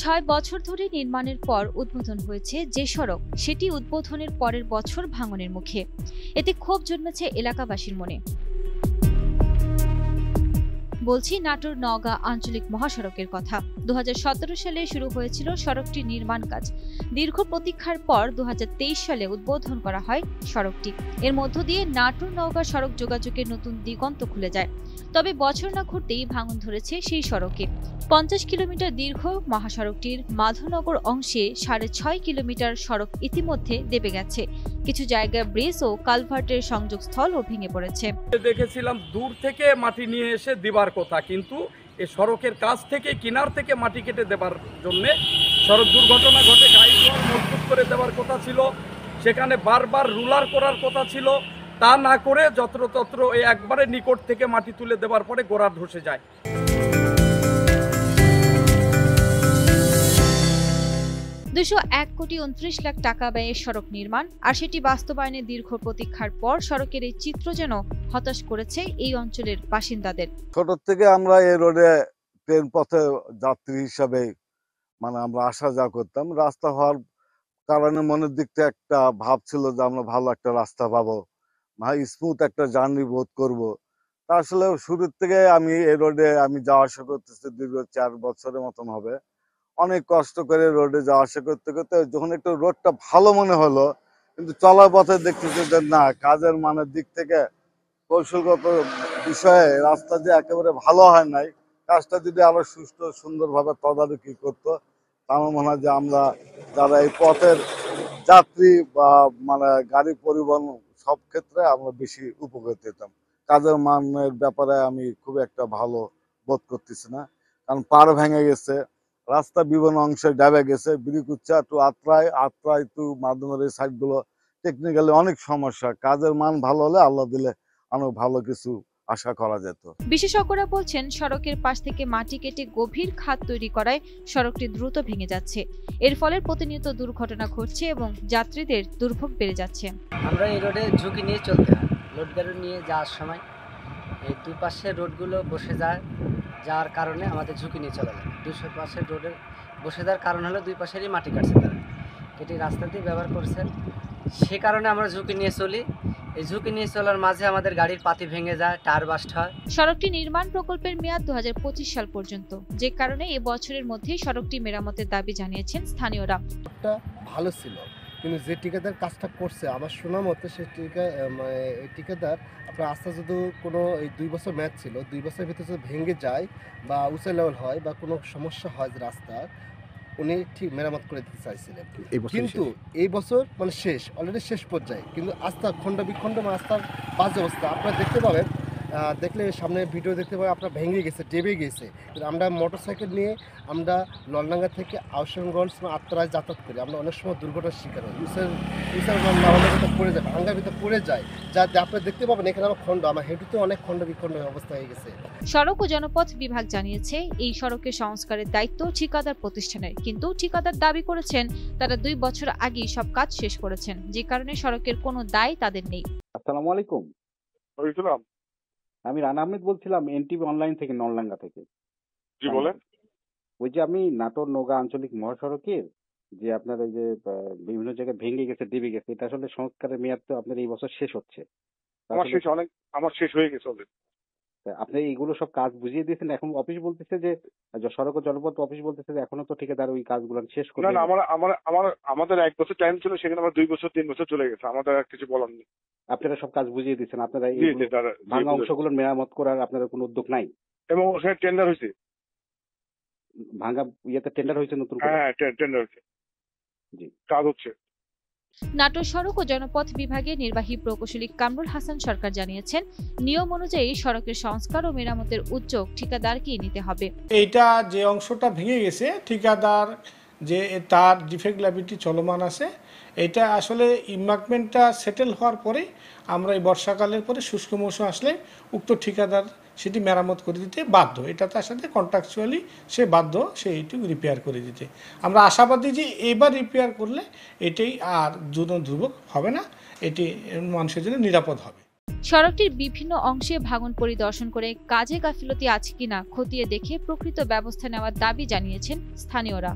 6 বছর ধরে নির্মাণের পর উদ্বোধন হয়েছে যে সড়ক, সেটি উদ্বোধনের পরের বছর ভাঙনের মুখে। এতে ক্ষোভ জন্মেছে এলাকাবাসীর মনে। বলছি নাটোর নওগাঁ আঞ্চলিক মহাসড়কের কথা। 2017 সালে শুরু হয়েছিল সড়কটির নির্মাণ কাজ। দীর্ঘ প্রতীক্ষার পর 2023 সালে উদ্বোধন করা হয় সড়কটি। এর মধ্য দিয়ে নাটোর নওগাঁ সড়ক যোগাযোগের নতুন দিগন্ত খুলে যায়। তবে বছর না ঘুরতেই ভাঙন ধরেছে সেই সড়কে। 50 কিলোমিটার দীর্ঘ মহাসড়কটির মাধবনগর অংশে 6.5 কিলোমিটার সড়ক ইতিমধ্যে দেবে গেছে। কিছু জায়গায় ব্রিজ ও কালভার্টের সংযোগস্থলও ভেঙে পড়েছে। দেখেছিলাম দূর থেকে মাটি নিয়ে এসে দিবার কথা, কিন্তু এই সড়কের কাছ থেকে কিনার থেকে মাটি কেটে দেবার জন্য সড়ক দুর্ঘটনা ঘটে। গাইডওয়াল মজবুত করে দেওয়ার কথা ছিল, সেখানে বারবার রুলার করার কথা ছিল, তা না করে যত্রতত্র এই একবারে নিকট থেকে মাটি তুলে দেওয়ার পরে গোড়া ধসে যায়। $201.29 লাখ ব্যয়ে সড়ক নির্মাণ, আর সেটি বাস্তবায়নে দীর্ঘ প্রতীক্ষার পর সড়কের এই চিত্র যেন হতাশ করেছে এই অঞ্চলের বাসিন্দাদের। ছোট থেকে আমরা এই রোডে ট্রেন পথে যাত্রী হিসাবে আমরা আসা যাওয়া করতাম। রাস্তা হওয়ার কারণে মনের দিক থেকে একটা ভাব ছিল যে আমরা ভালো একটা রাস্তা পাবো, স্মুথ একটা জার্নি বোধ করবো। তা আসলে শুরুর থেকে আমি এই রোডে যাওয়া আসা করতেছি দীর্ঘ 4 বছরের মতন হবে। অনেক কষ্ট করে রোডে যাওয়া আসা করতে করতে যখন একটু রোডটা ভালো মনে হলো, কিন্তু চলার পথে দেখতেছি যে না, কাজের মানের দিক থেকে কৌশলগত বিষয়ে রাস্তা যে একেবারে ভালো হয় নাই। কাজটা যদি আরো সুষ্ঠু সুন্দরভাবে তদারকি করতো, আমার মনে হয় যে আমরা যারা এই পথের যাত্রী বা গাড়ি পরিবহন সব ক্ষেত্রে আমরা বেশি উপকৃত হতাম। কাজের মানের ব্যাপারে আমি খুব একটা ভালো বোধ করতেছি না, কারণ পাড় ভেঙে গেছে, রাস্তা বিভিন্ন অংশে ডেবে গেছে। বিরিকুচ্চা টু আত্রাই টু মাধ্যমের এই সাইডগুলো টেকনিক্যালি অনেক সমস্যা। কাজের মান ভালো হলে আল্লাহ দিলে অনেক ভালো কিছু আশা করা যেত। বিশেষজ্ঞরা বলছেন সড়কের পাশ থেকে মাটি কেটে গভীর খাত তৈরি করায় সড়কটি দ্রুত ভেঙে যাচ্ছে। এর ফলে প্রতিনিয়ত দুর্ঘটনা ঘটছে এবং যাত্রীদের দুর্ভোগ বেড়ে যাচ্ছে। আমরা এই রোডে ঝুঁকি নিয়ে চলতে হয়। লোড গাড়ি নিয়ে যাওয়ার সময় এই দুই পাশের রোডগুলো বসে যাওয়ার কারণে আমাদের ঝুঁকি নিয়ে চলা লাগে। দুই পাশের রোডে বসে যাওয়ার কারণ হলো দুই পাশেরই মাটি কাটছে, তারা কেটে রাস্তা দিয়ে ব্যবহার করছে। সে কারণে আমরা ঝুঁকি নিয়ে চলি। এই ঝুঁকি নিয়ে চলার মাঝে আমাদের গাড়ির পাতি ভেঙে যায়, টায়ার বাস্ট হয়। সড়কটি নির্মাণ প্রকল্পের মেয়াদ 2025 সাল পর্যন্ত, যে কারণে এ বছরের মধ্যেই সড়কটি মেরামতের দাবি জানিয়েছেন স্থানীয়রা। ভালো ছিল, কিন্তু যে ঠিকাদার কাজটা করছে আমার শোনা মতে সে ঠিকাদার আপনার আস্থা যদি কোনো এই 2 বছর মেয়াদ ছিল, 2 বছরের ভিতরে যদি ভেঙে যায় বা উঁচা লেভেল হয় বা কোনো সমস্যা হয় যে রাস্তার, উনি ঠিক মেরামত করে দিতে চাইছিলেন। কিন্তু এই বছর শেষ, অলরেডি শেষ পর্যায়ে, কিন্তু আস্থা খণ্ড বিখণ্ড রাস্তার বাজে অবস্থা আপনারা দেখতে পাবেন। দেখলে সামনে ভিডিও দেখতে পাবেন আপনার ভেঙে গেছে, ডেবে গেছে। কিন্তু আমরা মোটরসাইকেল নিয়ে আমরা ললডাঙ্গা থেকে আউশনগঞ্জ আত্রায় যাতায়াত করি, আমরা অনেক সময় দুর্ঘটনার শিকার হই। পড়ে যায়, ভাঙ্গার ভিতরে পড়ে যায়, যাতে আপনারা দেখতে পাবেন এখানে আমার খণ্ড, আমার হেঁটুতে অনেক খণ্ড বিখণ্ড অবস্থা হয়ে গেছে। সড়ক ও জনপথ বিভাগ জানিয়েছে এই সড়কের সংস্কারের দায়িত্ব ঠিকাদার প্রতিষ্ঠানের, কিন্তু ঠিকাদার দাবি করেছেন তারা 2 বছর আগেই সব কাজ শেষ করেছেন, যে কারণে সড়কের কোনো দায় তাদের নেই। আসসালামু আলাইকুম। আমি রানা আহমেদ বলছিলাম এনটিভি অনলাইন থেকে, নলডাঙ্গা থেকে। জি বলেন। ওই যে আমি নাটোর নওগাঁ আঞ্চলিক মহাসড়কের যে আপনার এই যে বিভিন্ন জায়গায় ভেঙে গেছে, দেবে গেছে, এটা আসলে সংস্কারের মেয়াদ তো আপনার এই বছর শেষ হচ্ছে। আমার শেষ হয়ে গেছে। আপনি এইগুলো সব কাজ বুঝিয়ে দিয়েছেন, এখন অফিস বলতেছে যে সড়ক ও জনপথ অফিস বলতেছে যে এখনো তো ঠিকাদার ওই কাজগুলো শেষ করে। না, আমাদের 1 বছর টাইম ছিল, সেখানে আমার 2 বছর 3 বছর চলে গেছে, আমাদের আর কিছু বলার নেই। আপনারা সব কাজ বুঝিয়ে দিচ্ছেন, আপনারা ভাঙা অংশগুলো মেরামত করার আপনাদের কোনো উদ্যোগ নাই? এবং ওখানে টেন্ডার হয়েছে, ভাঙা ইয়েতে টেন্ডার হয়েছে নতুন? হ্যাঁ, টেন্ডার হয়েছে, জি, কাজ হচ্ছে। নাটোর সড়ক ও জনপথ বিভাগের নির্বাহী প্রকৌশলী কামরুল হাসান সরকার জানিয়েছেন, নিয়ম অনুযায়ী সড়কের সংস্কার ও মেরামতের উদ্যোগ ঠিকাদারকেই নিতে হবে। এইটা যে অংশটা ভেঙে গেছে, ঠিকাদার যে তার ডিফেক্ট লাইবিলিটি চলমান আছে, এটা আসলে ইমার্কমেন্টটা সেটেল হওয়ার পরে আমরা এই বর্ষাকালের পরে শুষ্ক মৌসুম আসলে উক্ত ঠিকাদার সেটি মেরামত করে দিতে বাধ্য। এটা তার সাথে কন্ট্রাকচুয়ালি সে বাধ্য সেইটুকু রিপেয়ার করে দিতে। আমরা আশাবাদী যে এবার রিপেয়ার করলে এটাই আর দুর্ভোগ হবে না, এটি মানুষের জন্য নিরাপদ হবে। সড়কটির বিভিন্ন অংশে ভাঙন পরিদর্শন করে কাজে গাফিলতি আছে কিনা খতিয়ে দেখে প্রকৃত ব্যবস্থা নেওয়ার দাবি জানিয়েছেন স্থানীয়রা।